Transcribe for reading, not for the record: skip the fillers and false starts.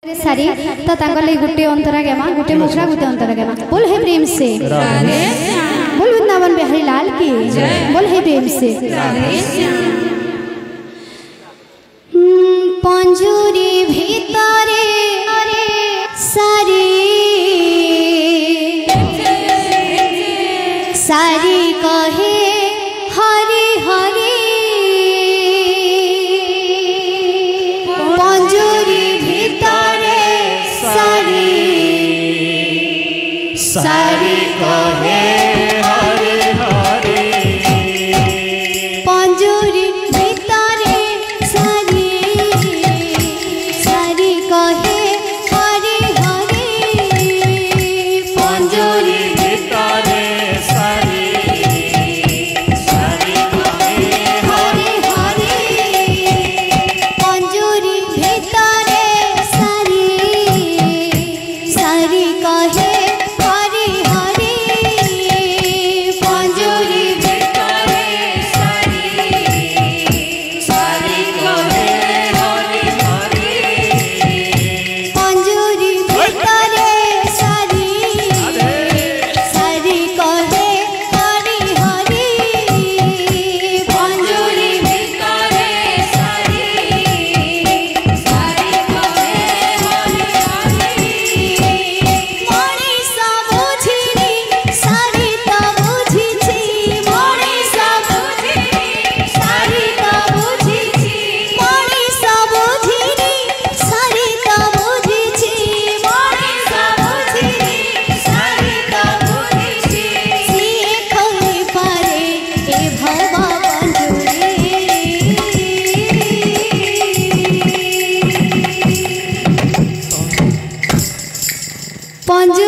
सारी तो तांको ले गुटे अंतरा गेमा गुटे मुखरा गुटे अंतरा गेमा बोल है प्रेम से बोल वृंदावन बिहारी लाल की बोल है प्रेम से पंजुरी भीतरे सारी सारी कहे हरि हरि पंजुरी भीतरे सारी सारी कहे हरि हरि पंजुरी भीतरे सारी सारी कहे हरि हरि पंजुरी भीतरे सारी सारी कहे हरि हरि पंजुरी भीतरे सारी सारी कहे हरि हरि पंजुरी भीतरे सारी सारी कहे हरि हरि पंजुरी भीतरे सारी सारी कहे हरि हरि पंजुरी भीतरे सारी सारी कहे हरि हरि मनीषा बुझिनी सारी तो बुझिछि मनीषा बुझिनी सारी तो बुझिछि मनीषा बुझिनी सारी तो बुझिछि मनीषा बुझिनी सारी तो बुझिछि सिए कहि पारे ए भव पंजुरी